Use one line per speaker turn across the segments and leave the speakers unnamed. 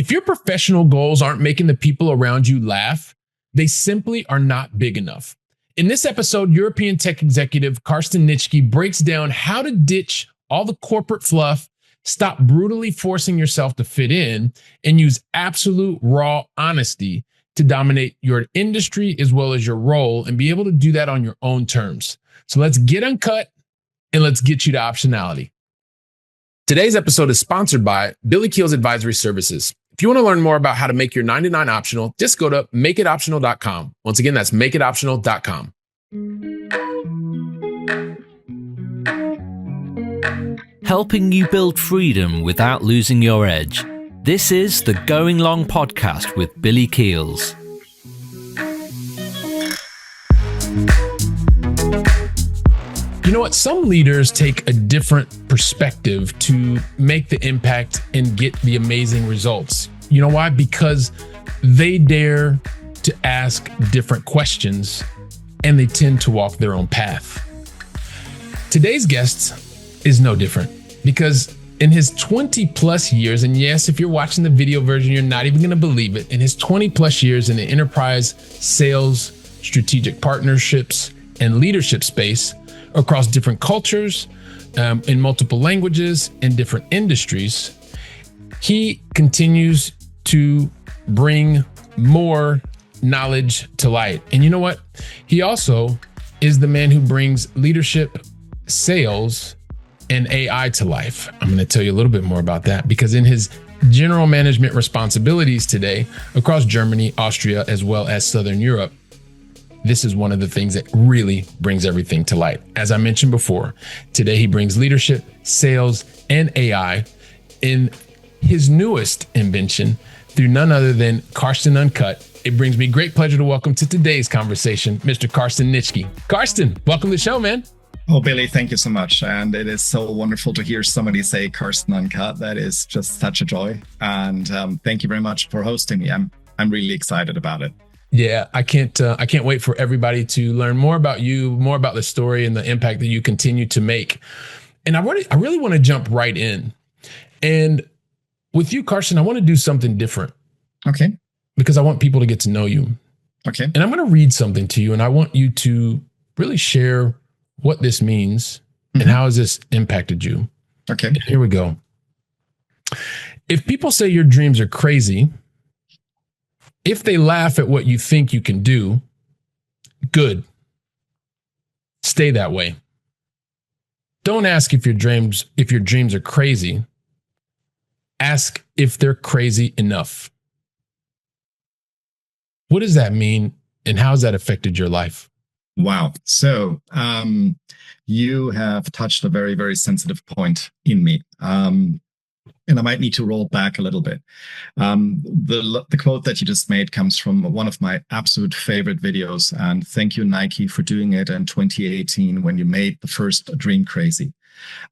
If your professional goals aren't making the people around you laugh, they simply are not big enough. In this episode, European tech executive Carsten Nitschke breaks down how to ditch all the corporate fluff, stop brutally forcing yourself to fit in, and use absolute raw honesty to dominate your industry as well as your role and be able to do that on your own terms. So let's get uncut and let's get you to optionality. Today's episode is sponsored by Billy Keels Advisory Services. If you want to learn more about how to make your 99 optional, just go to makeitoptional.com. Once again, that's makeitoptional.com.
Helping you build freedom without losing your edge. This is the Going Long podcast with Billy Keels.
You know what? Some leaders take a different perspective to make the impact and get the amazing results. You know why? Because they dare to ask different questions and they tend to walk their own path. Today's guest is no different because in his 20 plus years, and yes, if you're watching the video version, you're not even going to believe it. In his 20 plus years in the enterprise sales, strategic partnerships, and leadership space, across different cultures, in multiple languages, in different industries, he continues to bring more knowledge to light. And you know what? He also is the man who brings leadership, sales, and AI to life. I'm going to tell you a little bit more about that because in his general management responsibilities today across Germany, Austria, as well as Southern Europe, this is one of the things that really brings everything to light. As I mentioned before, today he brings leadership, sales, and AI in his newest invention through none other than Carsten Uncut. It brings me great pleasure to welcome to today's conversation, Mr. Carsten Nitschke. Carsten, welcome to the show, man.
Oh, Billy, thank you so much. And it is so wonderful to hear somebody say Carsten Uncut. That is just such a joy. And thank you very much for hosting me. I'm really excited about it.
Yeah, I can't wait for everybody to learn more about you, more about the story and the impact that you continue to make. And I really want to jump right in. And with you, Carsten, I want to do something different.
Okay.
Because I want people to get to know you.
Okay.
And I'm going to read something to you, and I want you to really share what this means and how has this impacted you.
Okay.
And here we go. If people say your dreams are crazy, if they laugh at what you think you can do, good. Stay that way. Don't ask if your dreams are crazy. Ask if they're crazy enough. What does that mean, and how has that affected your life?
Wow. So you have touched a very, very sensitive point in me. And I might need to roll back a little bit. The quote that you just made comes from one of my absolute favorite videos. And thank you, Nike, for doing it in 2018 when you made the first Dream Crazy.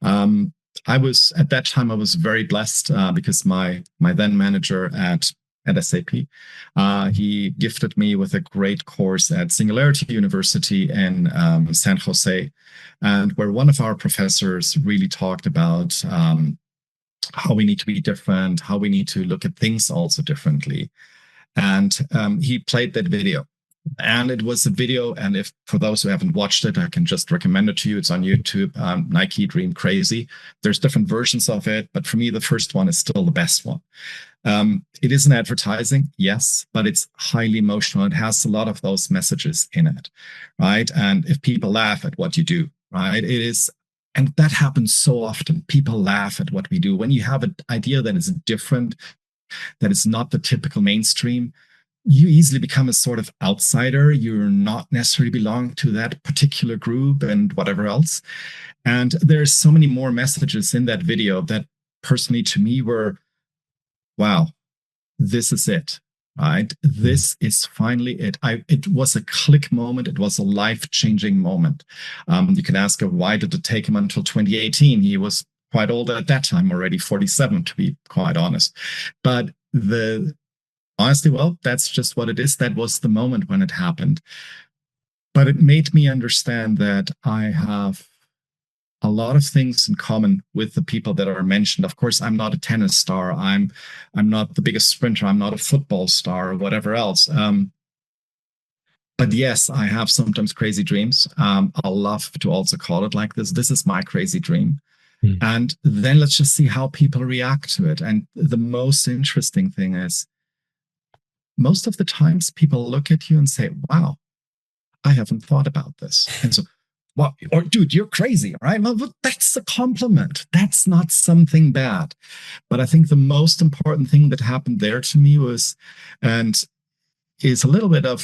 At that time, I was very blessed because my then manager at SAP, he gifted me with a great course at Singularity University in San Jose, and where one of our professors really talked about how we need to be different, how we need to look at things also differently. And he played that video. And it was a video, and if for those who haven't watched it, I can just recommend it to you. It's on YouTube, Nike Dream Crazy. There's different versions of it, but for me, the first one is still the best one. It is an advertising, yes, but it's highly emotional. It has a lot of those messages in it, right? And if people laugh at what you do, right, it is. And that happens so often. People laugh at what we do. When you have an idea that is different, that is not the typical mainstream, you easily become a sort of outsider. You're not necessarily belong to that particular group and whatever else. And there's so many more messages in that video that personally to me were, wow, this is it. Right? This is finally it. It was a click moment. It was a life-changing moment. You can ask him, why did it take him until 2018? He was quite old at that time, already 47, to be quite honest. But honestly, well, that's just what it is. That was the moment when it happened. But it made me understand that I have a lot of things in common with the people that are mentioned. Of course, I'm not a tennis star. I'm not the biggest sprinter. I'm not a football star or whatever else. But yes, I have sometimes crazy dreams. I'll love to also call it like this. This is my crazy dream. And then let's just see how people react to it. And the most interesting thing is, most of the times people look at you and say, wow, I haven't thought about this. And so, well, or dude, you're crazy, right? Well, that's a compliment. That's not something bad. But I think the most important thing that happened there to me was, and is a little bit of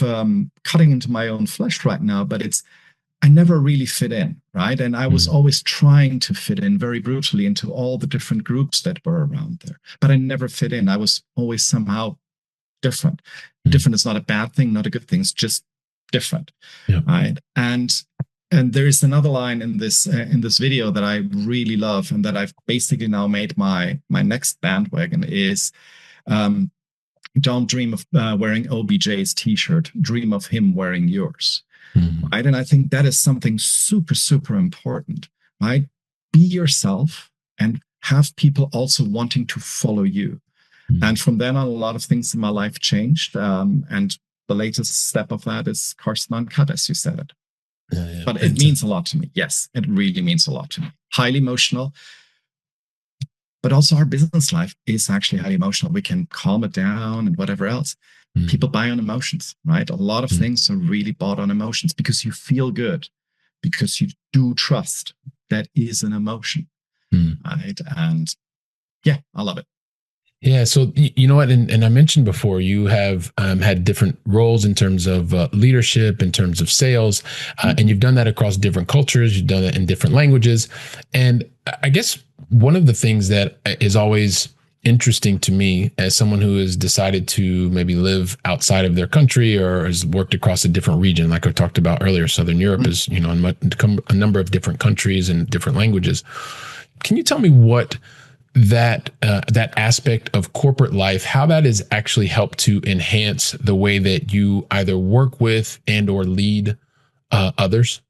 cutting into my own flesh right now, but it's, I never really fit in, right? And I was always trying to fit in very brutally into all the different groups that were around there, but I never fit in. I was always somehow different. Different is not a bad thing, not a good thing. It's just different, right? And there is another line in this video that I really love, and that I've basically now made my next bandwagon is, don't dream of wearing OBJ's t-shirt. Dream of him wearing yours. Right? And I think that is something super, super important, right? Be yourself and have people also wanting to follow you. And from then on, a lot of things in my life changed. And the latest step of that is Carsten Uncut, as you said it. But it means a lot to me. Yes, it really means a lot to me. Highly emotional. But also our business life is actually highly emotional. We can calm it down and whatever else. People buy on emotions, right? A lot of things are really bought on emotions because you feel good, because you do trust. That is an emotion, right? And yeah, I love it.
Yeah. So, you know what? And I mentioned before, you have had different roles in terms of leadership, in terms of sales, and you've done that across different cultures. You've done it in different languages. And I guess one of the things that is always interesting to me as someone who has decided to maybe live outside of their country or has worked across a different region, like I talked about earlier, Southern Europe is, you know, a number of different countries and different languages. Can you tell me what that aspect of corporate life, how that has actually helped to enhance the way that you either work with and or lead others?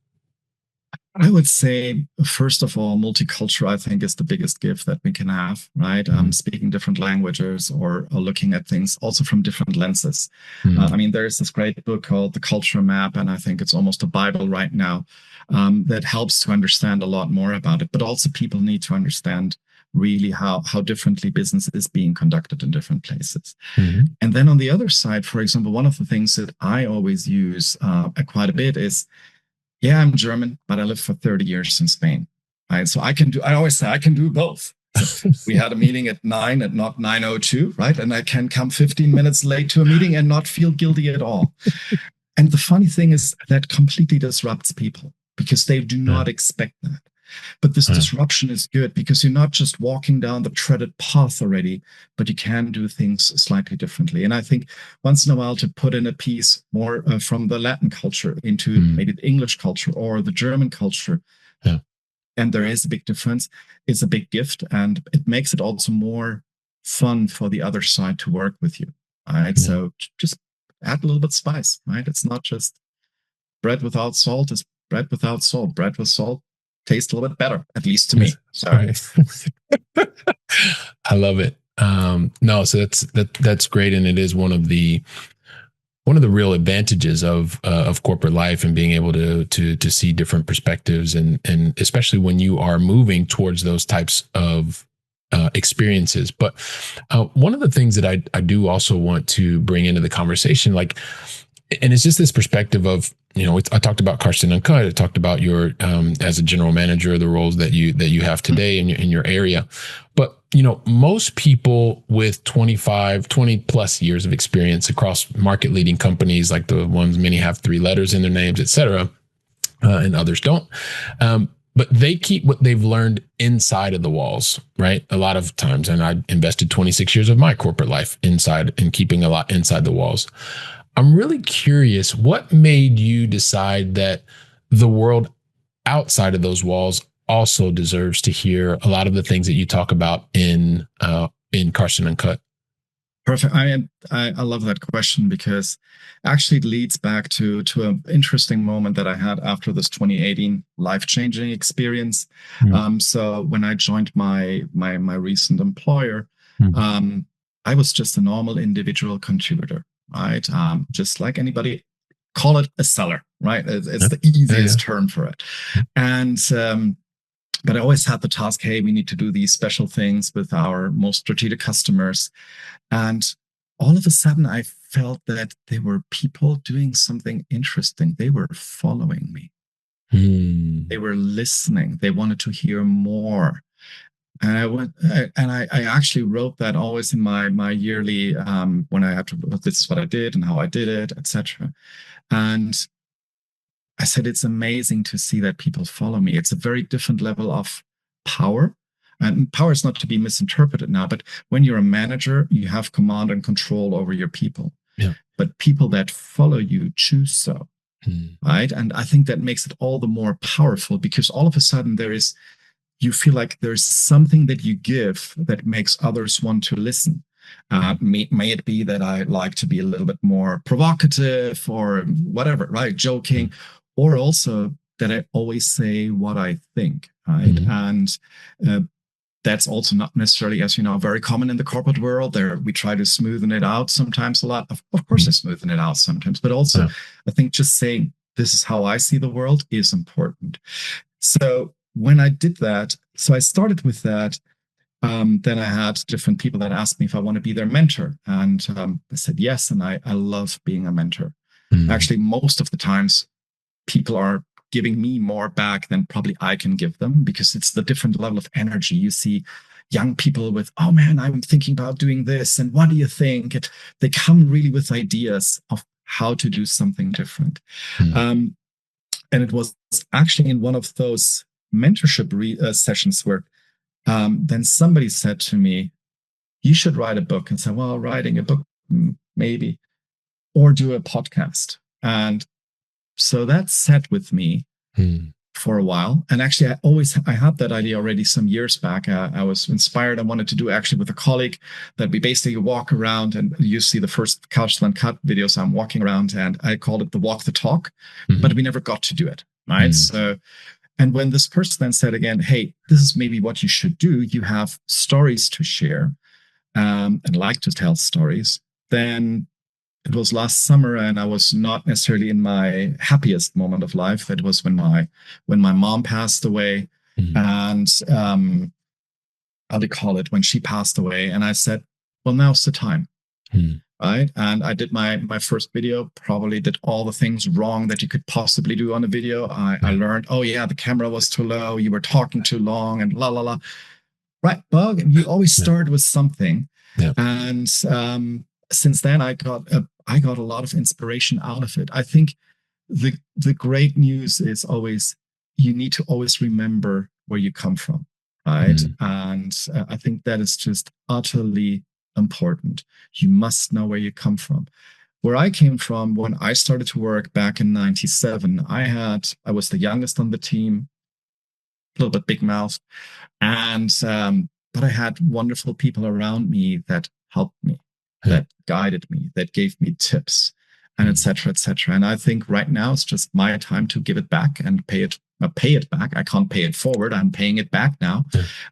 I would say, first of all, multicultural, I think, is the biggest gift that we can have, right? Speaking different languages or looking at things also from different lenses. I mean, there's this great book called The Culture Map, and I think it's almost a Bible right now that helps to understand a lot more about it. But also people need to understand really how differently business is being conducted in different places. And then on the other side, for example, one of the things that I always use quite a bit is, yeah, I'm German, but I lived for 30 years in Spain. Right? So I always say I can do both. We had a meeting at 9 and not 9:02, right? And I can come 15 minutes late to a meeting and not feel guilty at all. And the funny thing is that completely disrupts people because they do not expect that. But this disruption is good because you're not just walking down the treaded path already, but you can do things slightly differently. And I think once in a while to put in a piece more from the Latin culture into maybe the English culture or the German culture, and there is a big difference, is a big gift. And it makes it also more fun for the other side to work with you. All right. So just add a little bit of spice, right? It's not just bread without salt, it's bread without salt. Bread with salt tastes a little bit better, at least to me. Sorry.
I love it. No, so that's great. And it is one of the real advantages of corporate life and being able to see different perspectives and especially when you are moving towards those types of experiences. But one of the things that I do also want to bring into the conversation, like, and it's just this perspective of, you know, I talked about Carsten Uncut. I talked about your as a general manager, the roles that you have today in your area. But, you know, most people with 20 plus years of experience across market leading companies, like the ones many have 3 letters in their names, et cetera, and others don't. But they keep what they've learned inside of the walls, right? A lot of times. And I invested 26 years of my corporate life inside and keeping a lot inside the walls. I'm really curious, what made you decide that the world outside of those walls also deserves to hear a lot of the things that you talk about in Carsten Uncut?
Perfect. I love that question because actually it leads back to an interesting moment that I had after this 2018 life-changing experience. So when I joined my recent employer, I was just a normal individual contributor, right? Just like anybody, call it a seller, right? It's the easiest term for it. And but I always had the task, hey, we need to do these special things with our most strategic customers. And all of a sudden, I felt that there were people doing something interesting. They were following me. They were listening. They wanted to hear more. And I actually wrote that always in my yearly, when I had to, this is what I did and how I did it, etc. And I said, it's amazing to see that people follow me. It's a very different level of power. And power is not to be misinterpreted now, but when you're a manager, you have command and control over your people. Yeah. But people that follow you choose so, right? And I think that makes it all the more powerful because all of a sudden you feel like there's something that you give that makes others want to listen. May it be that I like to be a little bit more provocative or whatever, right? Joking, or also that I always say what I think, right? And that's also not necessarily, as you know, very common in the corporate world. There, we try to smoothen it out sometimes a lot. Of course, I smoothen it out sometimes, but also I think just saying this is how I see the world is important. So when I did that, so I started with that. Then I had different people that asked me if I want to be their mentor. And I said yes. And I love being a mentor. Actually, most of the times people are giving me more back than probably I can give them because it's the different level of energy. You see young people with, oh man, I'm thinking about doing this. And what do you think? They come really with ideas of how to do something different. And it was actually in one of those mentorship sessions where then somebody said to me, you should write a book. And said, well, writing a book, maybe, or do a podcast. And so that sat with me for a while. And actually, I had that idea already some years back. I was inspired. I wanted to do actually with a colleague that we basically walk around, and you see the first Couch to Uncut videos. I'm walking around and I called it the walk the talk, but we never got to do it. Right. So, and when this person then said again, hey, this is maybe what you should do. You have stories to share and like to tell stories. Then it was last summer and I was not necessarily in my happiest moment of life. It was when my mom passed away and how do you call it? When she passed away. And I said, well, now's the time. Right. And I did my first video, probably did all the things wrong that you could possibly do on a video. I learned, oh yeah, the camera was too low. You were talking too long and la, la, la. Right. Bug. And you always start with something. Yeah. And since then I got a lot of inspiration out of it. I think the great news is always, you need to always remember where you come from. Right. And I think that is just utterly important. You must know where you come from. Where I came from when I started to work back in 97, I was the youngest on the team, a little bit big mouth, and but I had wonderful people around me that helped me, that guided me, that gave me tips, and et cetera, et cetera. And I think right now it's just my time to give it back and pay it back. I can't pay it forward. I'm paying it back now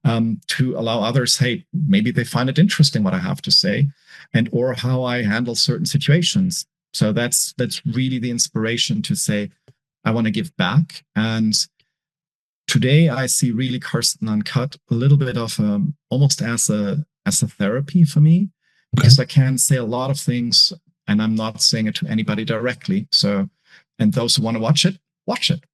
to allow others, hey, maybe they find it interesting what I have to say and or how I handle certain situations. So that's really the inspiration to say, I want to give back. And today I see really Carsten Uncut a little bit of almost as a therapy for me, because I can say a lot of things and I'm not saying it to anybody directly. So, and those who want to watch it,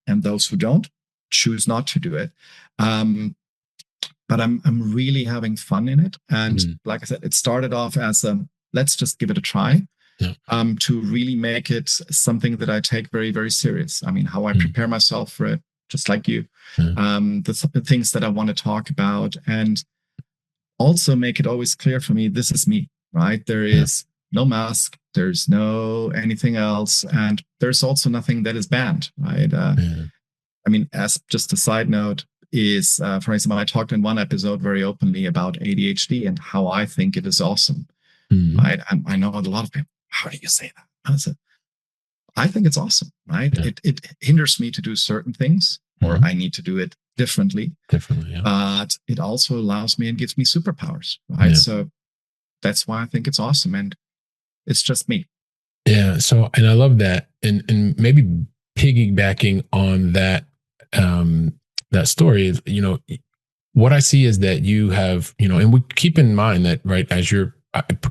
and those who don't, choose not to do it. But I'm really having fun in it. And like I said, it started off as let's just give it a try, to really make it something that I take very, very serious. I mean, how I prepare myself for it, just like you, the things that I want to talk about, and also make it always clear for me, this is me, right? There is no mask, there's no anything else, and there's also nothing that is banned, right? I mean, as just a side note is, for example, I talked in one episode very openly about ADHD and how I think it is awesome.
Mm-hmm.
right? I know a lot of people. How do you say that? I said, I think it's awesome, right?
Yeah.
It hinders me to do certain things, or
Mm-hmm.
I need to do it differently.
Yeah.
But it also allows me and gives me superpowers, right?
Yeah.
So that's why I think it's awesome. And it's just me.
Yeah. So, and I love that. And maybe piggybacking on that, that story is, what I see is that you have, and we keep in mind that, right, as you're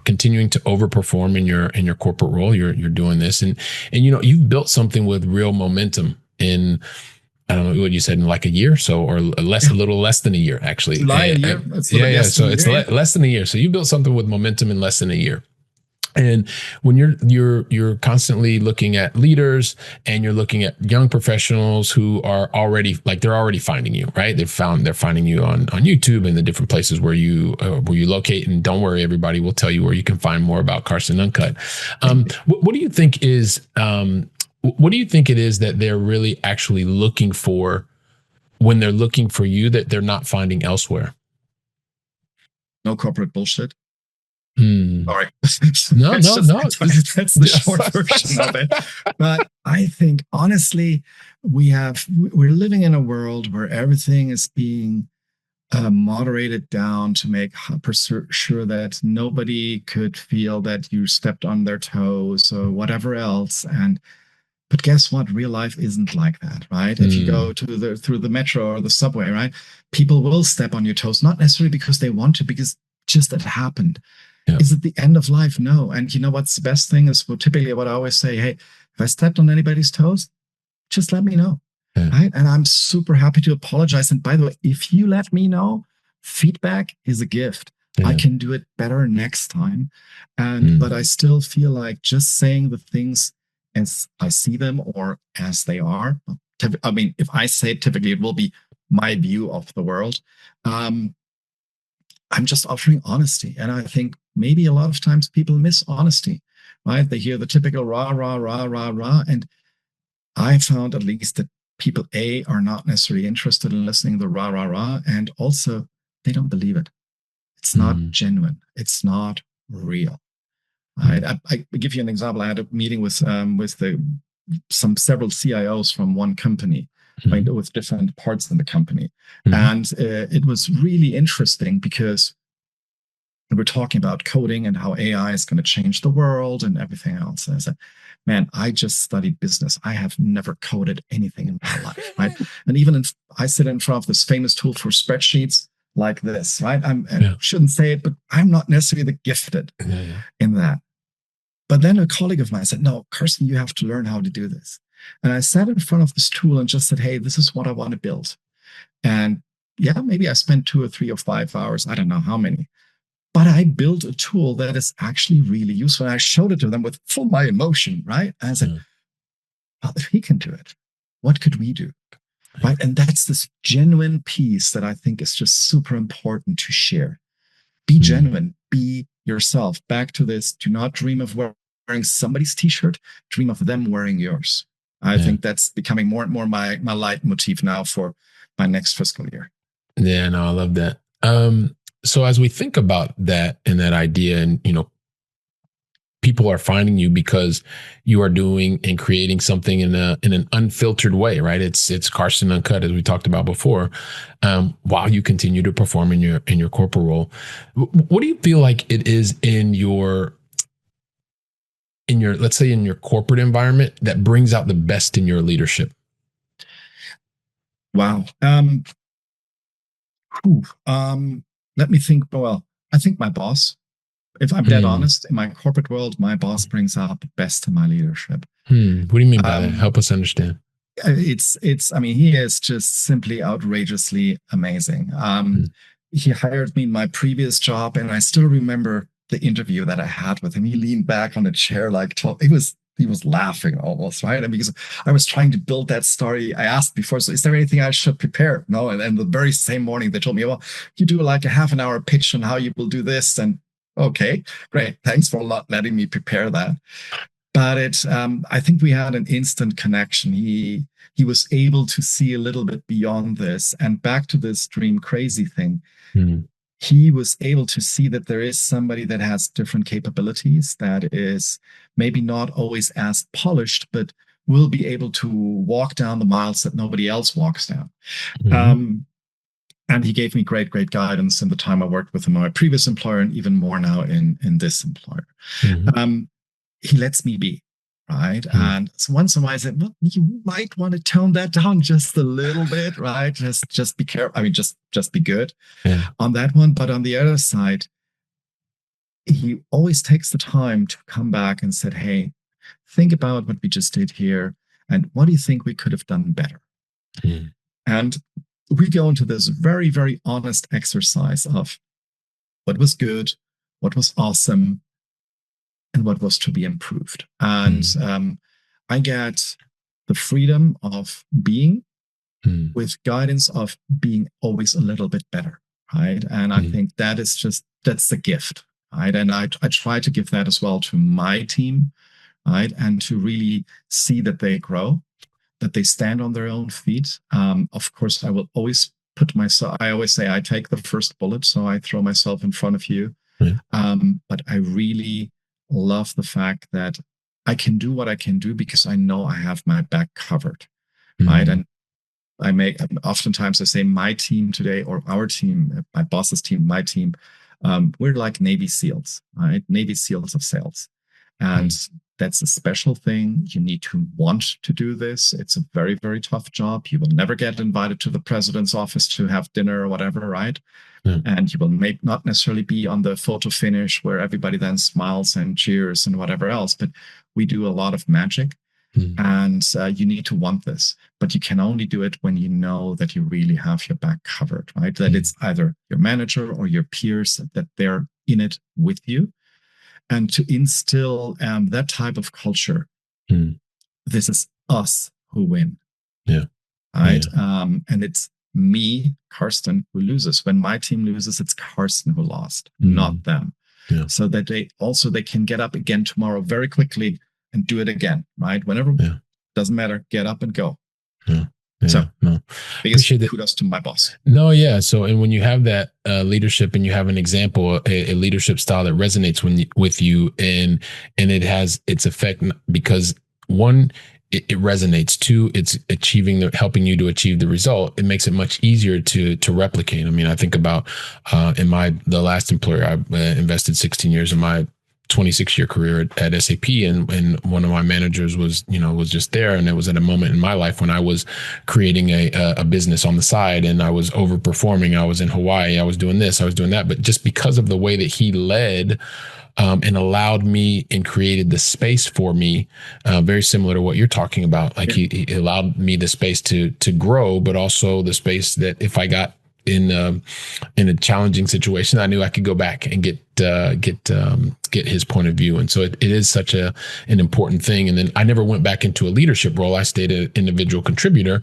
continuing to overperform in your corporate role, you're doing this, and you've built something with real momentum in, I don't know what you said, in like a year, so, or less, a little less than a year, actually.
July, a year.
Yeah. So it's less than a year. So you built something with momentum in less than a year. And when you're constantly looking at leaders, and you're looking at young professionals who are already, like, they're already finding you, right? They're finding you on YouTube and the different places where you locate. And don't worry, everybody, will tell you where you can find more about Carsten Uncut. What do you think is what do you think it is that they're really actually looking for when they're looking for you that they're not finding elsewhere?
No corporate bullshit. Sorry.
No.
That's the short version of it. But I think, honestly, we're living in a world where everything is being moderated down to make sure that nobody could feel that you stepped on their toes or whatever else. But guess what? Real life isn't like that, right? If you go through the metro or the subway, right, people will step on your toes, not necessarily because they want to, because just it happened. Yeah. Is it the end of life? No. And you know what's the best thing is, typically what I always say, hey, if I stepped on anybody's toes, just let me know. Yeah. Right? And I'm super happy to apologize. And by the way, if you let me know, feedback is a gift. Yeah. I can do it better next time. But I still feel like just saying the things as I see them or as they are. I mean, if I say it, typically it will be my view of the world. I'm just offering honesty. And I think maybe a lot of times people miss honesty, right? They hear the typical rah, rah, rah, rah, rah. And I found at least that people, are not necessarily interested in listening to the rah, rah, rah. And also they don't believe it. It's not genuine. It's not real. Right? I give you an example. I had a meeting with several CIOs from one company, right, with different parts of the company. And it was really interesting because we're talking about coding and how AI is going to change the world and everything else. And I said, man, I just studied business. I have never coded anything in my life, right? And even I sit in front of this famous tool for spreadsheets like this, right? I shouldn't say it, but I'm not necessarily the gifted in that. But then a colleague of mine said, no, Carsten, you have to learn how to do this. And I sat in front of this tool and just said, hey, this is what I want to build. And yeah, maybe I spent 2 or 3 or 5 hours. I don't know how many. But I built a tool that is actually really useful. And I showed it to them with full my emotion, right? And I said, well, if he can do it, what could we do? Right? And that's this genuine piece that I think is just super important to share. Be genuine. Be yourself. Back to this. Do not dream of wearing somebody's t-shirt. Dream of them wearing yours. I think that's becoming more and more my leitmotif now for my next fiscal year.
Yeah, no, I love that. So as we think about that and that idea, and people are finding you because you are doing and creating something in an unfiltered way, right? It's Carsten Uncut, as we talked about before. While you continue to perform in your corporate role, what do you feel like it is in your let's say in your corporate environment that brings out the best in your leadership?
Wow. Let me think. Well, I think my boss. If I'm dead honest, in my corporate world, my boss brings out the best in my leadership.
What do you mean by that? Help us understand.
I mean, he is just simply outrageously amazing. He hired me in my previous job, and I still remember the interview that I had with him. He leaned back on a chair, he was laughing almost, right? And because I was trying to build that story, I asked before, so is there anything I should prepare? No. And then the very same morning, they told me, well, you do like a half an hour pitch on how you will do this. And okay, great. Thanks for letting me prepare that. But I think we had an instant connection. He was able to see a little bit beyond this. And back to this dream crazy thing. he was able to see that there is somebody that has different capabilities, that is maybe not always as polished, but will be able to walk down the miles that nobody else walks down. And he gave me great guidance in the time I worked with him in my previous employer, and even more now in this employer. He lets me be, right? And so once in a while I said, well, you might want to tone that down just a little bit, right? Just be careful. I mean, just be good on that one. But on the other side, he always takes the time to come back and said, hey, think about what we just did here. And what do you think we could have done better? And we go into this very, very honest exercise of what was good, what was awesome, and what was to be improved. And I get the freedom of being with guidance of being always a little bit better, right? And I think that's the gift, right? And I try to give that as well to my team, right? And to really see that they grow, that they stand on their own feet. Of course, I will always I always say I take the first bullet, so I throw myself in front of you. But I really love the fact that I can do what I can do because I know I have my back covered, right? And oftentimes I say my team today, or our team, my boss's team, my team, we're like Navy SEALs, right? Navy SEALs of sales. And that's a special thing. You need to want to do this. It's a very, very tough job. You will never get invited to the president's office to have dinner or whatever, right? And you will not necessarily be on the photo finish where everybody then smiles and cheers and whatever else. But we do a lot of magic. And you need to want this. But you can only do it when you know that you really have your back covered, right? That it's either your manager or your peers, that they're in it with you. And to instill that type of culture, this is us who win. Right? And it's me, Carsten, who loses. When my team loses, it's Carsten who lost, not them. So that they can get up again tomorrow very quickly and do it again, right? Whenever, doesn't matter, get up and go. So, biggest kudos to my boss.
So, and when you have that leadership and you have an example, a leadership style that resonates with you, and it has its effect because one, it resonates. Two, it's helping you to achieve the result. It makes it much easier to replicate. I mean, I think about the last employer, I invested 16 years in my 26-year career at SAP, and one of my managers was just there, and it was at a moment in my life when I was creating a business on the side, and I was overperforming. I was in Hawaii, I was doing this, I was doing that, but just because of the way that he led and allowed me and created the space for me, very similar to what you're talking about. Like he allowed me the space to grow, but also the space that if I got in a challenging situation, I knew I could go back and get his point of view. And so it is such an important thing. And then I never went back into a leadership role. I stayed an individual contributor,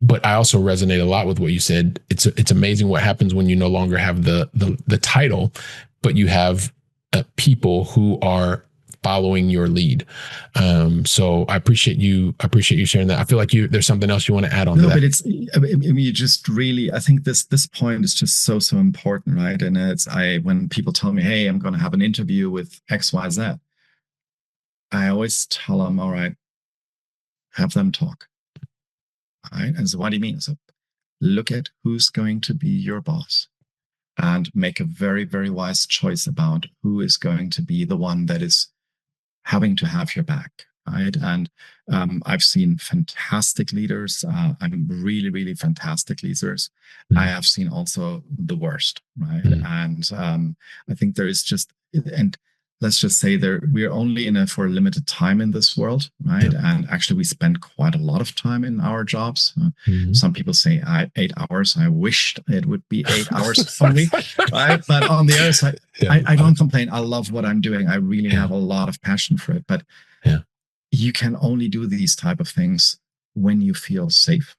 but I also resonate a lot with what you said. It's amazing what happens when you no longer have the title, but you have people who are following your lead. So I appreciate you sharing that. I feel like there's something else you want to add on to that.
But you just really, I think this point is just so important, right? And when people tell me, hey, I'm going to have an interview with XYZ, I always tell them, all right, have them talk. All right. And so what do you mean? So look at who's going to be your boss and make a very, very wise choice about who is going to be the one that is having to have your back, right? And I've seen fantastic leaders. I'm really, really fantastic leaders. I have seen also the worst, right? And I think there is and let's just say we're only for a limited time in this world, right? And actually we spend quite a lot of time in our jobs. Some people say 8 hours. I wished it would be 8 hours for me, right? But on the other side, I don't complain. I love what I'm doing. I really have a lot of passion for it. But you can only do these type of things when you feel safe.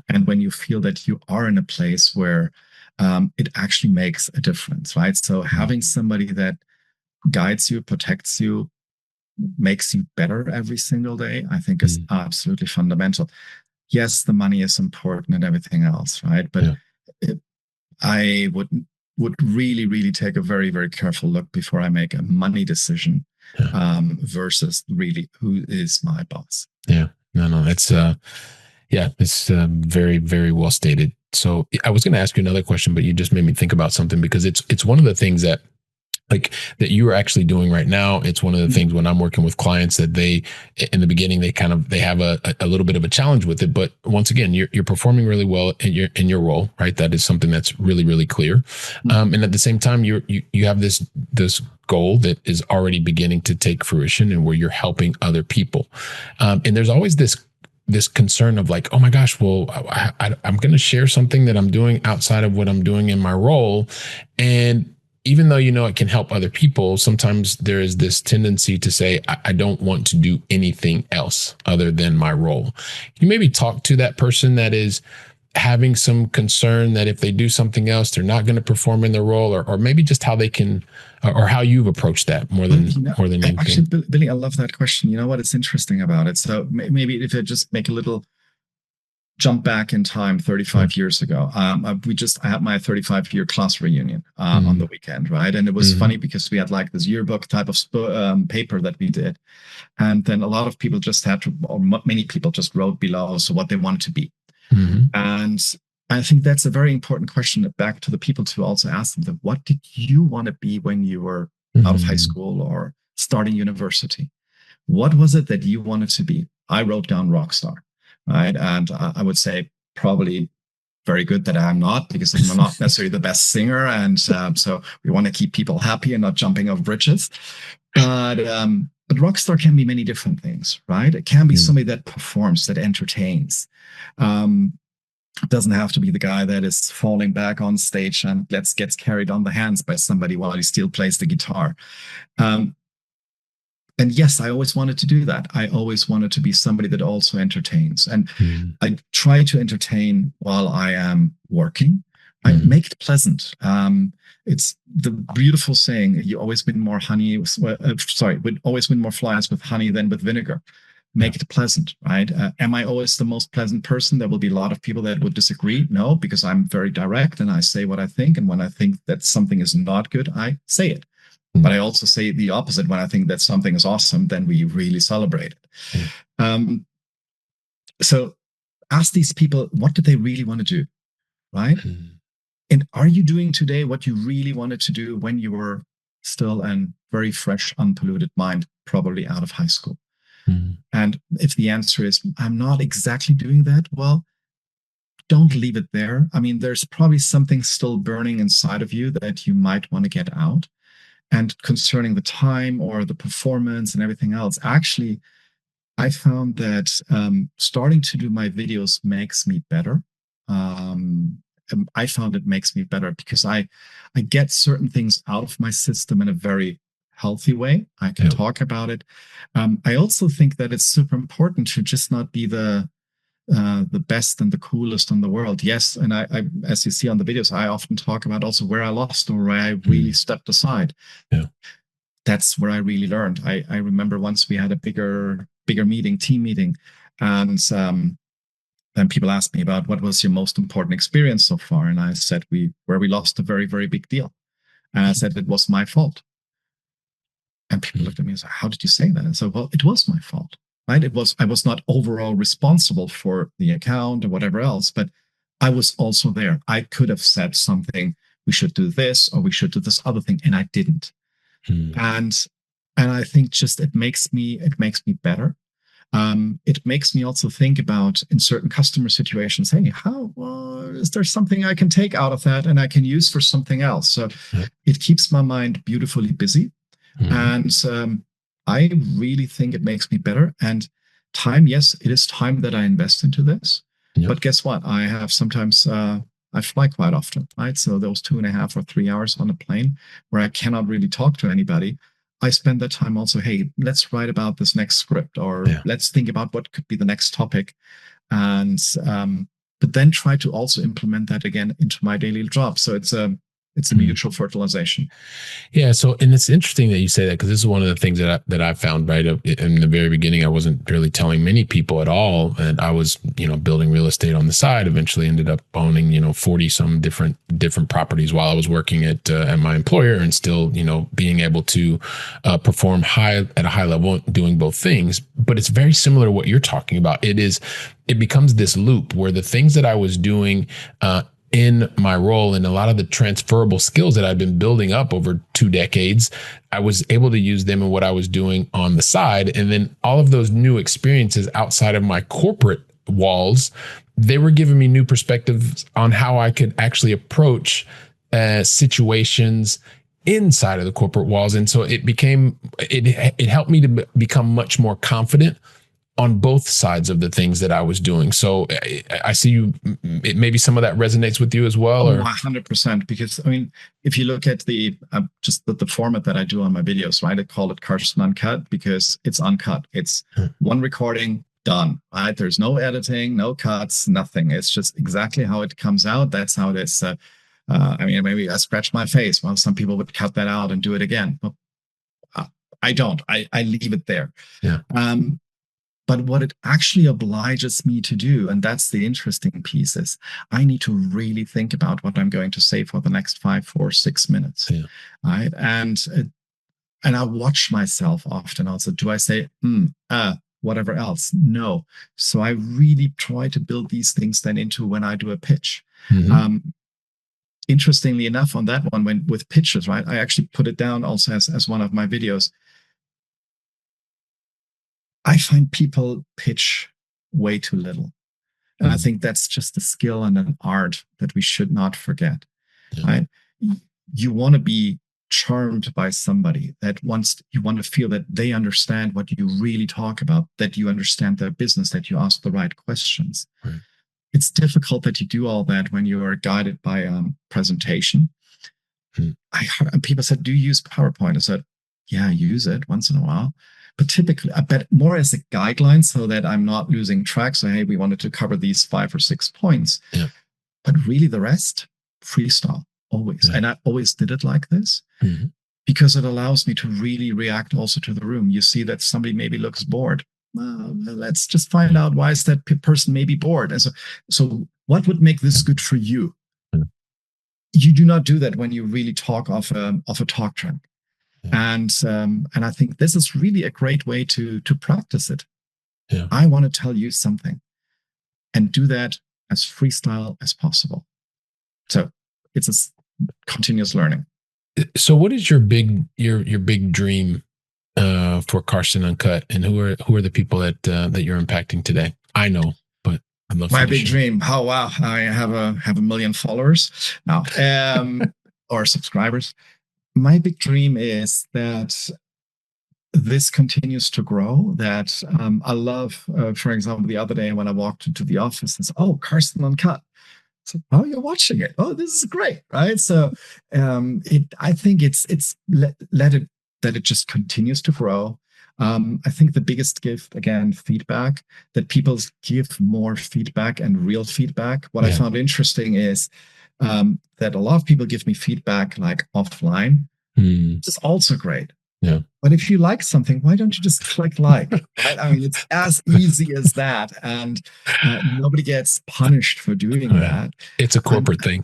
And when you feel that you are in a place where it actually makes a difference, right? So having somebody that guides you, protects you, makes you better every single day, I think is absolutely fundamental. Yes, the money is important and everything else, right? But I would would really, really take a very, very careful look before I make a money decision versus really who is my boss.
Yeah, no, that's it's very, very well stated. So I was going to ask you another question, but you just made me think about something, because it's one of the things that, like, that you are actually doing right now. It's one of the things when I'm working with clients that they, in the beginning, they have a little bit of a challenge with it. But once again, you're performing really well in your role, right? That is something that's really, really clear. And at the same time, you have this goal that is already beginning to take fruition, and where you're helping other people. And there's always this concern of like, oh my gosh, well, I'm going to share something that I'm doing outside of what I'm doing in my role. And even though, it can help other people, sometimes there is this tendency to say, I don't want to do anything else other than my role. Can you maybe talk to that person that is having some concern that if they do something else, they're not going to perform in their role, or maybe just how they can, or how you've approached that more than anything?
Actually, Billy, I love that question. You know what? It's interesting about it. So maybe if I just make a little jump back in time 35 years ago. I had my 35-year class reunion on the weekend, right? And it was funny because we had like this yearbook type of paper that we did. And then a lot of people just had to, or many people just wrote below so what they wanted to be. And I think that's a very important question back to the people to also ask them, what did you want to be when you were out of high school or starting university? What was it that you wanted to be? I wrote down rock star. Right. And I would say probably very good that I'm not, because I'm not necessarily the best singer. And so we want to keep people happy and not jumping off bridges. But rockstar can be many different things, right? It can be somebody that performs, that entertains. It doesn't have to be the guy that is falling back on stage and gets carried on the hands by somebody while he still plays the guitar. And yes, I always wanted to do that. I always wanted to be somebody that also entertains. And I try to entertain while I am working. I make it pleasant. It's the beautiful saying, you always win more always win more flies with honey than with vinegar. Make it pleasant, right? Am I always the most pleasant person? There will be a lot of people that would disagree. No, because I'm very direct and I say what I think. And when I think that something is not good, I say it. But I also say the opposite. When I think that something is awesome, then we really celebrate it. So ask these people, what do they really want to do, right? And are you doing today what you really wanted to do when you were still a very fresh, unpolluted mind, probably out of high school? And if the answer is, I'm not exactly doing that, well, don't leave it there. I mean, there's probably something still burning inside of you that you might want to get out. And concerning the time or the performance and everything else, actually, I found that starting to do my videos makes me better. I found it makes me better because I get certain things out of my system in a very healthy way. I can talk about it. I also think that it's super important to just not be the best and the coolest in the world. Yes, and I as you see on the videos, I often talk about also where I lost or where I really stepped aside. That's where I really learned. I remember once we had a bigger meeting, team meeting, and then people asked me about what was your most important experience so far, and I said where we lost a very, very big deal, and I said it was my fault. And people looked at me and said, "How did you say that?" And so, well, it was my fault. Right? I was not overall responsible for the account or whatever else, but I was also there. I could have said something, we should do this or we should do this other thing, and I didn't. And I think just it makes me better. It makes me also think about in certain customer situations, hey, is there something I can take out of that and I can use for something else? So it keeps my mind beautifully busy. And I really think it makes me better. And time, yes, it is time that I invest into this. But guess what? I have sometimes, I fly quite often, right? So those 2.5 or 3 hours on a plane where I cannot really talk to anybody, I spend that time also, hey, let's write about this next script or let's think about what could be the next topic. And, but then try to also implement that again into my daily job. So it's It's a mutual fertilization.
Yeah. So, and it's interesting that you say that, because this is one of the things that I found right in the very beginning. I wasn't really telling many people at all. And I was, building real estate on the side, eventually ended up owning, 40 some different properties while I was working at my employer, and still, being able to perform at a high level, doing both things. But it's very similar to what you're talking about. It becomes this loop where the things that I was doing, in my role, and a lot of the transferable skills that I've been building up over 2 decades, I was able to use them in what I was doing on the side. And then all of those new experiences outside of my corporate walls, they were giving me new perspectives on how I could actually approach situations inside of the corporate walls. And so it helped me to become much more confident on both sides of the things that I was doing. So I see maybe some of that resonates with you as well.
Or 100%, because if you look at the format that I do on my videos, right? I call it Carsten Uncut because it's uncut. It's one recording, done, right? There's no editing, no cuts, nothing. It's just exactly how it comes out. That's how it is. Maybe I scratch my face. Well, some people would cut that out and do it again. But I don't. I leave it there.
Yeah.
But what it actually obliges me to do, and that's the interesting piece, is I need to really think about what I'm going to say for the next 5, 4, 6 minutes.
Yeah.
Right. And I watch myself often also. Do I say, whatever else? No. So I really try to build these things then into when I do a pitch. Mm-hmm. Interestingly enough, on that one, with pitches, right, I actually put it down also as one of my videos. I find people pitch way too little. And I think that's just a skill and an art that we should not forget. Yeah. Right? You want to be charmed by somebody that you want to feel that they understand what you really talk about, that you understand their business, that you ask the right questions. Right. It's difficult that you do all that when you are guided by a presentation. I heard people said, do you use PowerPoint? I said, yeah, I use it once in a while. But typically, I bet more as a guideline so that I'm not losing track. So, hey, we wanted to cover these 5 or 6 points. Yeah. But really the rest, freestyle, always. Yeah. And I always did it like this because it allows me to really react also to the room. You see that somebody maybe looks bored. Let's just find out why is that person maybe bored. And so what would make this good for you? Yeah. You do not do that when you really talk off a talk track. And I think this is really a great way to practice it. Yeah. I want to tell you something and do that as freestyle as possible. So it's a continuous learning.
So what is your big dream for Carsten Uncut, and who are the people that you're impacting today? I know, but I'd love
my big dream. Oh wow, I have a million followers now, or subscribers. My big dream is that this continues to grow, that I love, for example, the other day when I walked into the office and said, oh, Carsten Uncut. So, oh, you're watching it. Oh, this is great, right? So I think it's let it just continues to grow. I think the biggest gift, again, feedback, that people give more feedback and real feedback. What I found interesting is that a lot of people give me feedback like offline. Which is also great. Yeah. But if you like something, why don't you just click like? Right? I mean, it's as easy as that. And nobody gets punished for doing that.
It's a corporate thing.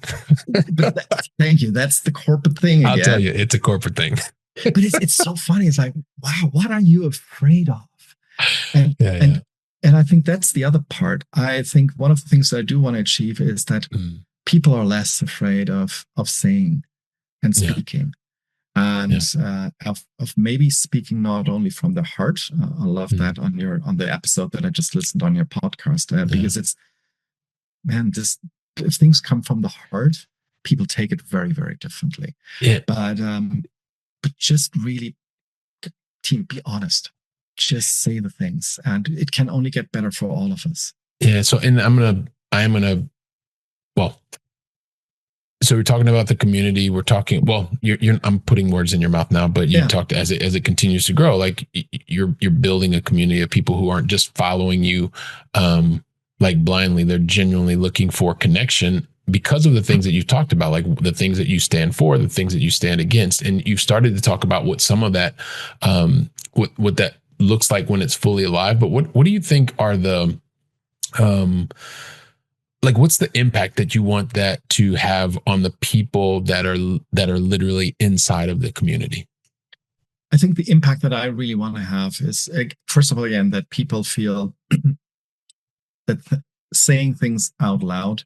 Thank you. That's the corporate thing again.
I'll tell you, it's a corporate thing.
But it's so funny. It's like, wow, what are you afraid of? And I think that's the other part. I think one of the things that I do want to achieve is that people are less afraid of saying and speaking. And of maybe speaking not only from the heart. I love that on the episode that I just listened on your podcast, because it's, man, if things come from the heart, people take it very, very differently. Yeah. But just really, team, be honest. Just say the things, and it can only get better for all of us.
Yeah. So, and so we're talking about the community. We're talking, I'm putting words in your mouth now, but you talked as it continues to grow, like you're building a community of people who aren't just following you, like blindly. They're genuinely looking for connection because of the things that you've talked about, like the things that you stand for, the things that you stand against, and you've started to talk about what some of that, what that looks like when it's fully alive. But what do you think are the, like, what's the impact that you want that to have on the people that are literally inside of the community?
I think the impact that I really want to have is, first of all, again, that people feel that saying things out loud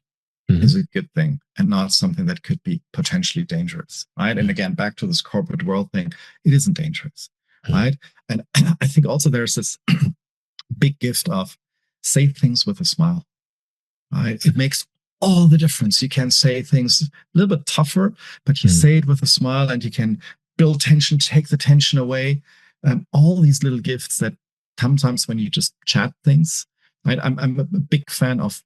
is a good thing and not something that could be potentially dangerous, right? And again, back to this corporate world thing, it isn't dangerous, right? And I think also there's this big gift of say things with a smile, right? It makes all the difference. You can say things a little bit tougher, but you say it with a smile, and you can build tension, take the tension away. All these little gifts that sometimes when you just chat things, right? I'm a big fan of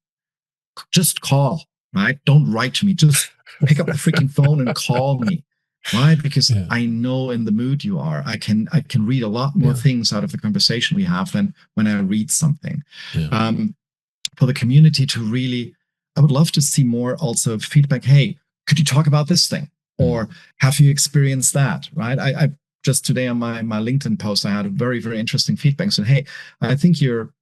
just call, right? Don't write to me. Just pick up the freaking phone and call me, right? Because I know in the mood you are. I can read a lot more things out of the conversation we have than when I read something. For the community to really, I would love to see more also feedback. Hey, could you talk about this thing? Or have you experienced that, right? I just today on my LinkedIn post, I had a very, very interesting feedback. So, hey, I think you're,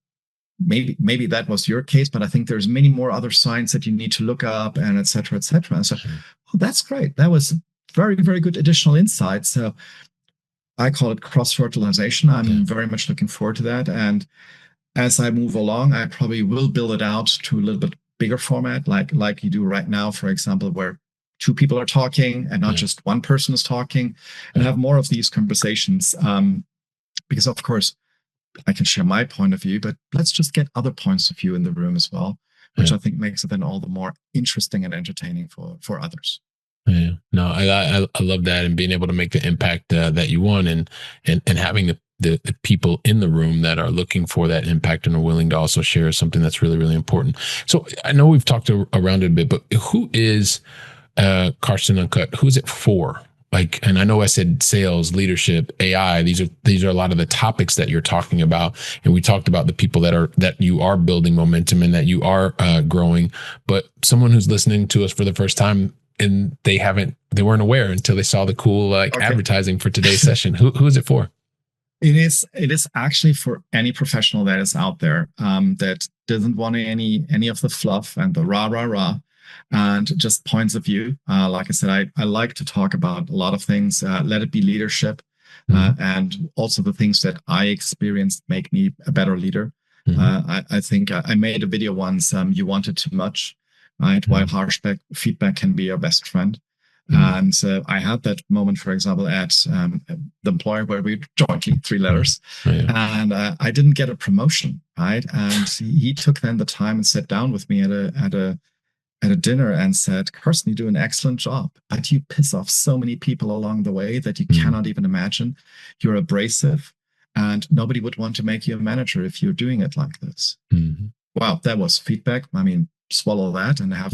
maybe that was your case, but I think there's many more other signs that you need to look up, and et cetera, et cetera. And so, that's great. That was very, very good additional insight. So I call it cross-fertilization. I'm very much looking forward to that. And as I move along, I probably will build it out to a little bit bigger format, like you do right now, for example, where two people are talking and not just one person is talking, and have more of these conversations. Because of course, I can share my point of view, but let's just get other points of view in the room as well, which I think makes it then all the more interesting and entertaining for others.
Yeah, no, I love that, and being able to make the impact that you want, and having the people in the room that are looking for that impact and are willing to also share is something that's really, really important. So I know we've talked around it a bit, but who is Carsten Uncut? Who's it for? Like, and I know I said sales, leadership, AI. These are a lot of the topics that you're talking about, and we talked about the people that you are building momentum and that you are growing. But someone who's listening to us for the first time and they weren't aware until they saw the cool advertising for today's session. Who is it for?
It is actually for any professional that is out there that doesn't want any of the fluff and the rah, and just points of view. Like I said, I like to talk about a lot of things. Let it be leadership, and also the things that I experienced make me a better leader. I think I made a video once, you wanted too much, right? While harsh feedback can be your best friend. And I had that moment, for example, at the employer where we jointly 3 letters, and I didn't get a promotion, right? And he took then the time and sat down with me at a dinner and said, Carsten, you do an excellent job, but you piss off so many people along the way that you cannot even imagine. You're abrasive, and nobody would want to make you a manager if you're doing it like this. Wow, that was feedback. I mean, swallow that and have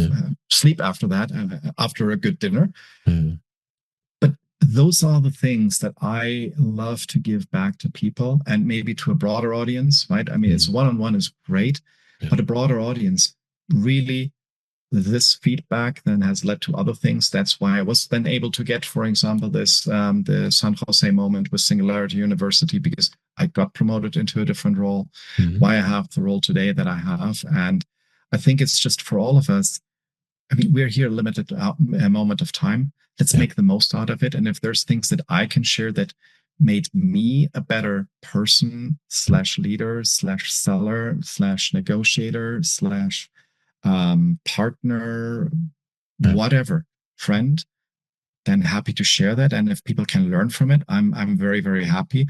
sleep after that, after a good dinner. But those are the things that I love to give back to people, and maybe to a broader audience, right? I mean, it's one-on-one is great, but a broader audience, really, this feedback then has led to other things. That's why I was then able to get, for example, this the San Jose moment with Singularity University, because I got promoted into a different role, why I have the role today that I have. And I think it's just for all of us. I mean, we're here limited a moment of time. Let's make the most out of it. And if there's things that I can share that made me a better person / leader / seller / negotiator / partner, whatever, friend, then happy to share that. And if people can learn from it, I'm very, very happy.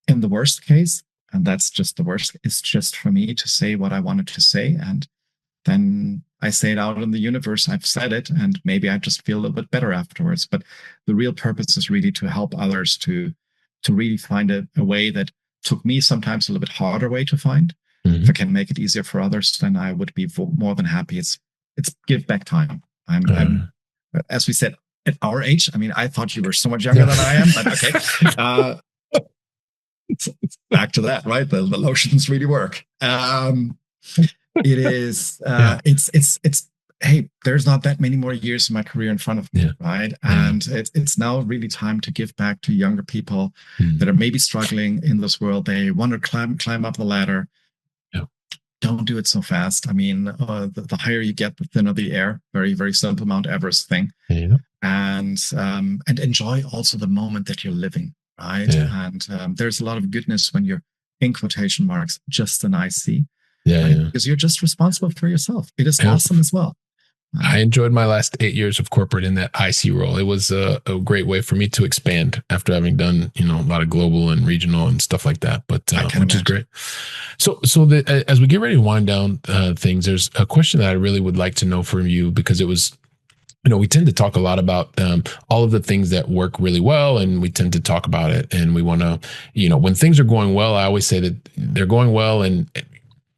In the worst case, and that's just the worst, it's just for me to say what I wanted to say, and then I say it out in the universe. I've said it, and maybe I just feel a little bit better afterwards. But the real purpose is really to help others to really find a way that took me sometimes a little bit harder way to find. If I can make it easier for others, then I would be more than happy. It's give back time. I'm as we said, at our age. I mean, I thought you were so much younger than I am, but okay. It's back to that, right? The lotions really work. It is. It's hey, there's not that many more years of my career in front of me,
Yeah.
right?
Yeah.
And it's now really time to give back to younger people that are maybe struggling in this world. They want to climb up the ladder.
Yeah.
Don't do it so fast. I mean, the higher you get, the thinner the air. Very, very simple Mount Everest thing.
Yeah.
And enjoy also the moment that you're living, right?
Yeah.
And there's a lot of goodness when you're, in quotation marks, just an IC.
Yeah,
right?
yeah.
Because you're just responsible for yourself. It is awesome as well.
I enjoyed my last 8 years of corporate in that IC role. It was a great way for me to expand after having done, a lot of global and regional and stuff like that. But which is great. So as we get ready to wind down things, there's a question that I really would like to know from you, because it was, we tend to talk a lot about all of the things that work really well, and we tend to talk about it, and we want to, when things are going well, I always say that they're going well, and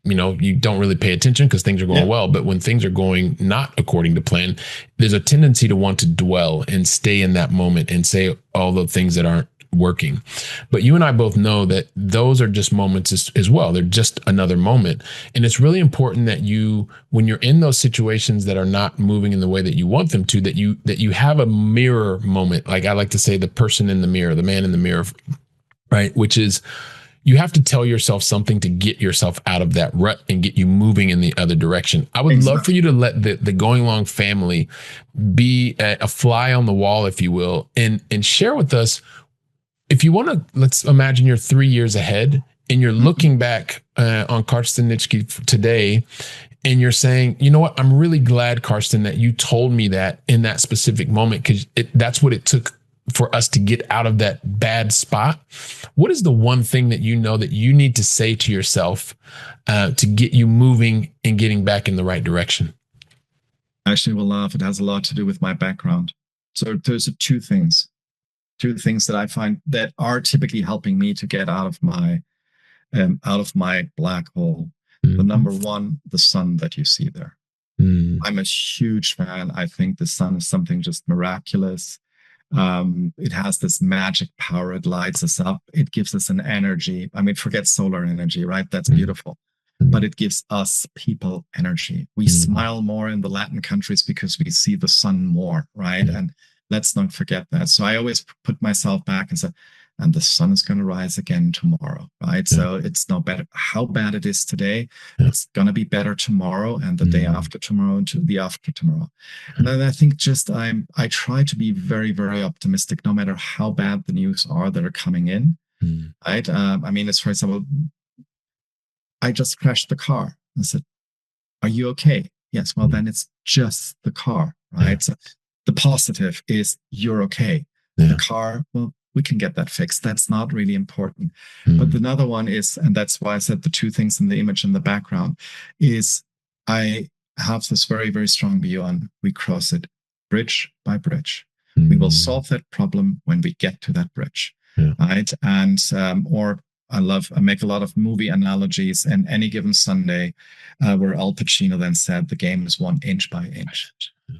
you don't really pay attention because things are going well. But when things are going not according to plan, there's a tendency to want to dwell and stay in that moment and say all the things that aren't working. But you and I both know that those are just moments as well. They're just another moment. And it's really important that when you're in those situations that are not moving in the way that you want them to, that you have a mirror moment. Like I like to say, the person in the mirror, the man in the mirror, right? Which is, you have to tell yourself something to get yourself out of that rut and get you moving in the other direction. I would love for you to let the Going Long family be a fly on the wall, if you will, and share with us, if you want to, let's imagine you're 3 years ahead and you're looking back on Carsten Nitschke today, and you're saying, you know what, I'm really glad, Carsten, that you told me that in that specific moment, because that's what it took for us to get out of that bad spot. What is the one thing that that you need to say to yourself to get you moving and getting back in the right direction?
I actually will laugh. It has a lot to do with my background. So those are two things that I find that are typically helping me to get out of my black hole. Mm-hmm. The number one, the sun that you see there. Mm. I'm a huge fan. I think the sun is something just miraculous. It has this magic power. It lights us up. It gives us an energy. I mean, forget solar energy, right? That's beautiful. But it gives us people energy. We smile more in the Latin countries because we see the sun more, right? And let's not forget that. So I always put myself back and say, and the sun is going to rise again tomorrow, right? So it's no better how bad it is today. It's going to be better tomorrow, and the day after tomorrow, and the after tomorrow. And then I think I try to be very, very optimistic, no matter how bad the news are that are coming in, right? I mean, it's, for example, I just crashed the car. I said, are you okay? Yes. Well, then it's just the car, right? So the positive is you're okay. The car, well, we can get that fixed. That's not really important. But another one is, and that's why I said the two things in the image in the background, is I have this very, very strong view on we cross it bridge by bridge. We will solve that problem when we get to that bridge, right? And, or I make a lot of movie analogies, and Any Given Sunday, where Al Pacino then said, the game is won inch by inch,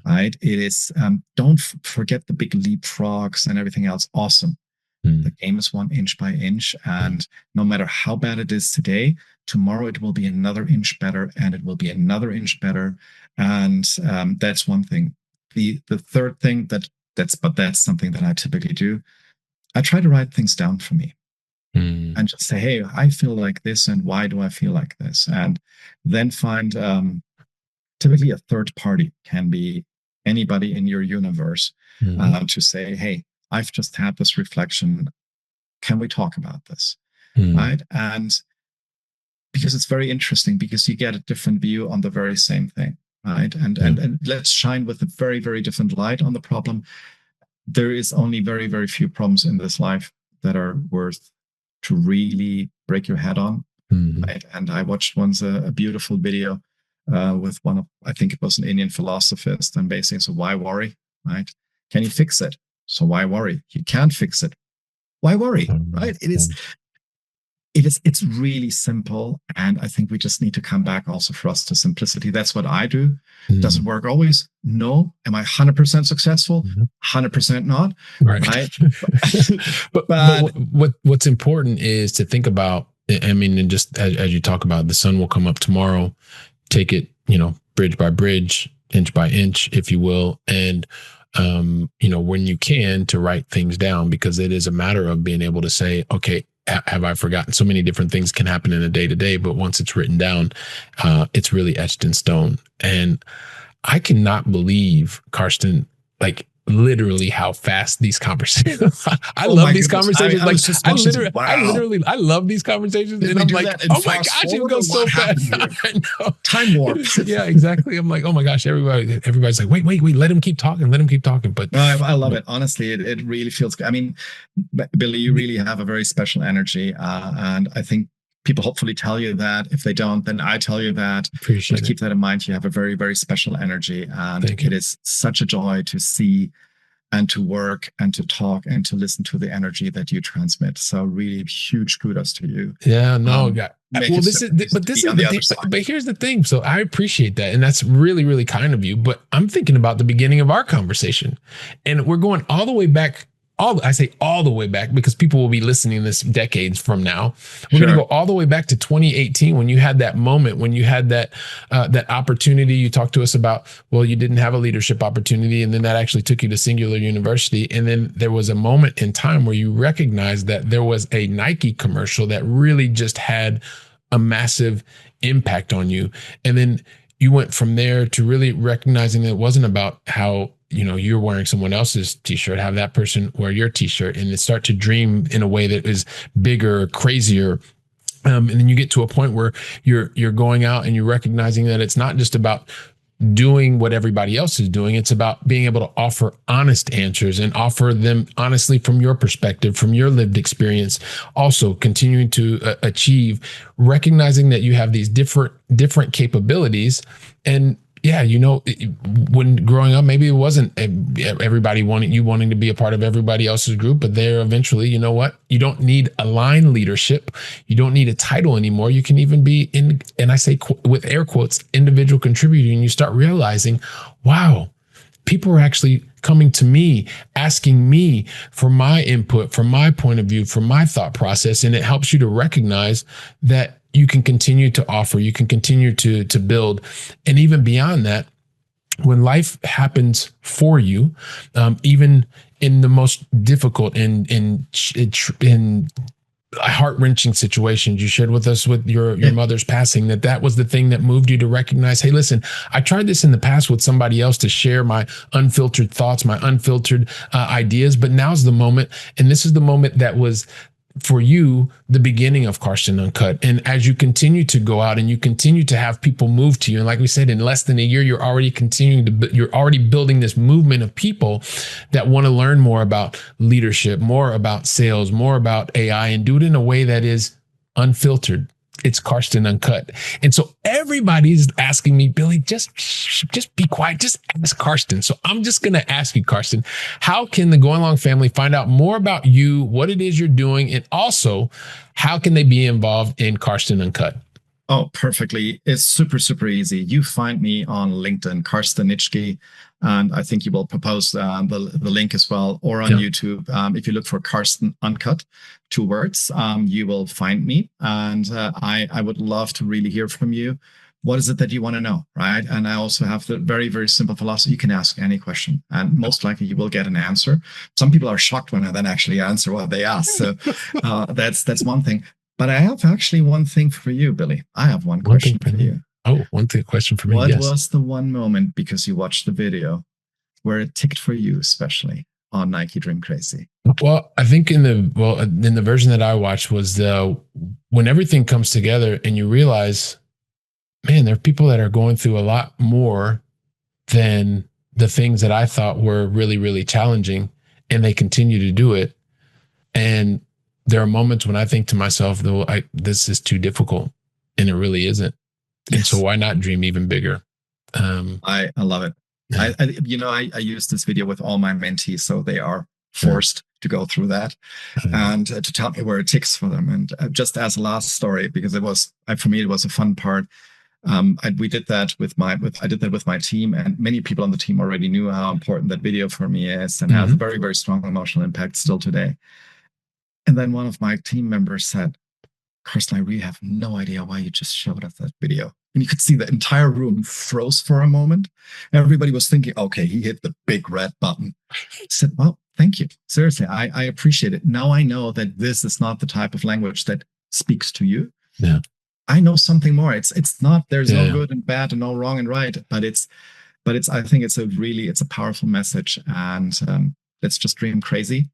right? It is, don't forget the big leapfrogs and everything else. Awesome. The game is won inch by inch. And no matter how bad it is today, tomorrow it will be another inch better, and it will be another inch better. And that's one thing. The third thing that's something that I typically do. I try to write things down for me. And just say, hey, I feel like this, and why do I feel like this? And then find typically a third party, can be anybody in your universe, to say, hey, I've just had this reflection. Can we talk about this? Right? And because it's very interesting, because you get a different view on the very same thing, right? And let's shine with a very, very different light on the problem. There is only very, very few problems in this life that are worth to really break your head on, right? And I watched once a beautiful video with one of, I think it was an Indian philosophist, and basically, so why worry, right? Can you fix it? So why worry? You can't fix it. Why worry, right? It's really simple. And I think we just need to come back also for us to simplicity. That's what I do. Does it work always? No. Am I 100% successful? 100% not. Right.
but what's important is to think about, I mean, and just as you talk about, the sun will come up tomorrow, take it, bridge by bridge, inch by inch, if you will. And, when you can, to write things down, because it is a matter of being able to say, okay, have I forgotten? So many different things can happen in a day to day, but once it's written down, it's really etched in stone. And I cannot believe, Carsten, like literally how fast these conversations. I love these conversations. I love these conversations. And I'm like, oh my gosh, it goes so fast. I know.
Time warp.
Yeah, exactly. I'm like, oh my gosh, everybody's like, wait, let him keep talking. But
no, I love it. Honestly, it really feels good. I mean, Billy, you really have a very special energy. And I think people hopefully tell you that. If they don't, then I tell you that.
Appreciate it.
Keep that in mind. You have a very, very special energy. And it is such a joy to see and to work and to talk and to listen to the energy that you transmit. So really huge kudos to you.
Yeah, no. But here's the thing. So I appreciate that. And that's really, really kind of you. But I'm thinking about the beginning of our conversation, and we're going all the way back. I say all the way back because people will be listening this decades from now. We're going to go all the way back to 2018 when you had that moment, when you had that opportunity. You talked to us about, well, you didn't have a leadership opportunity, and then that actually took you to Singular University. And then there was a moment in time where you recognized that there was a Nike commercial that really just had a massive impact on you. And then you went from there to really recognizing that it wasn't about how you're wearing someone else's t-shirt, have that person wear your t-shirt, and then start to dream in a way that is bigger, crazier. And then you get to a point where you're going out and you're recognizing that it's not just about doing what everybody else is doing. It's about being able to offer honest answers and offer them honestly from your perspective, from your lived experience. Also continuing to achieve, recognizing that you have these different capabilities. And yeah, when growing up, maybe it wasn't everybody wanting to be a part of everybody else's group, but there eventually, you know what? You don't need a line leadership. You don't need a title anymore. You can even be and I say with air quotes, individual contributor, and you start realizing, wow, people are actually coming to me, asking me for my input, for my point of view, for my thought process. And it helps you to recognize that you can continue to offer, you can continue to build. And even beyond that, when life happens for you, even in the most difficult in heart-wrenching situations, you shared with us with your mother's passing, that was the thing that moved you to recognize, hey, listen, I tried this in the past with somebody else to share my unfiltered thoughts, my unfiltered ideas, but now's the moment. And this is the moment that was, for you, the beginning of Carsten Uncut. And as you continue to go out and you continue to have people move to you, and like we said, in less than a year, you're already building this movement of people that want to learn more about leadership, more about sales, more about AI, and do it in a way that is unfiltered. It's Carsten Uncut. And so everybody's asking me, Billy, just be quiet. Just ask Carsten. So I'm just going to ask you, Carsten, how can the Going Long family find out more about you, what it is you're doing, and also how can they be involved in Carsten Uncut?
Oh, perfectly. It's super, super easy. You find me on LinkedIn, Carsten Nitschke, and I think you will propose the link as well, or on YouTube. If you look for Carsten Uncut, 2 words, you will find me. And I would love to really hear from you. What is it that you want to know, right? And I also have the very, very simple philosophy. You can ask any question, and most likely you will get an answer. Some people are shocked when I then actually answer what they ask. So that's one thing. But I have actually one thing for you, Billy. I have one question for you.
Oh, question for me.
What was the one moment, because you watched the video, where it ticked for you, especially on Nike Dream Crazy?
Well, I think in the version that I watched was when everything comes together and you realize, man, there are people that are going through a lot more than the things that I thought were really, really challenging, and they continue to do it. And there are moments when I think to myself, though, this is too difficult, and it really isn't. Yes. And so why not dream even bigger?
I love it. Yeah. I use this video with all my mentees, so they are forced to go through that and to tell me where it ticks for them. And just as a last story, because for me, it was a fun part. We did that I did that with my team, and many people on the team already knew how important that video for me is, and has a very, very strong emotional impact still today. And then one of my team members said, Carsten, I really have no idea why you just showed us that video. And you could see the entire room froze for a moment. Everybody was thinking, okay, he hit the big red button. I said, well, thank you. Seriously, I appreciate it. Now I know that this is not the type of language that speaks to you.
Yeah.
I know something more. It's not, there's no good and bad and no wrong and right, but I think it's a powerful message, and let's just dream crazy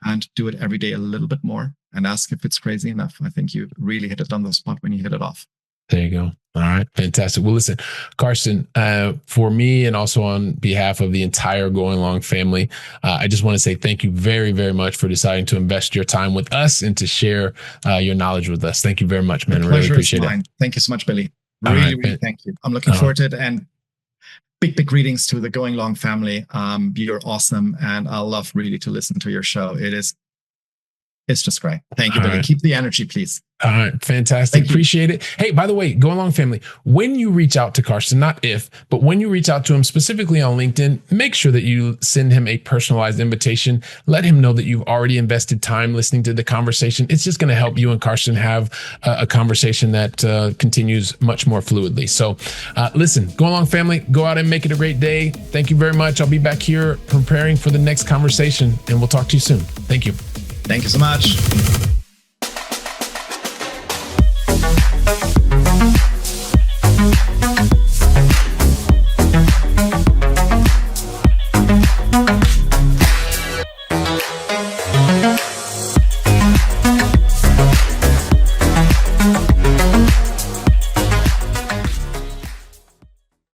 and do it every day a little bit more and ask if it's crazy enough. I think you really hit it on the spot when you hit it off.
There you go. All right. Fantastic. Well, listen, Carsten, for me and also on behalf of the entire Going Long family, I just want to say thank you very, very much for deciding to invest your time with us and to share your knowledge with us. Thank you very much, man. I really appreciate it.
Thank you so much, Billy. Really thank you. I'm looking forward to it, and big greetings to the Going Long family. You're awesome, and I love really to listen to your show. It's just great. Thank you, Billy. Keep the energy, please.
All right. Fantastic. Appreciate it. Hey, by the way, Going Long family, when you reach out to Carsten, not if, but when you reach out to him specifically on LinkedIn, make sure that you send him a personalized invitation. Let him know that you've already invested time listening to the conversation. It's just going to help you and Carsten have a conversation that continues much more fluidly. So listen, Going Long family, go out and make it a great day. Thank you very much. I'll be back here preparing for the next conversation, and we'll talk to you soon. Thank you.
Thank you so much.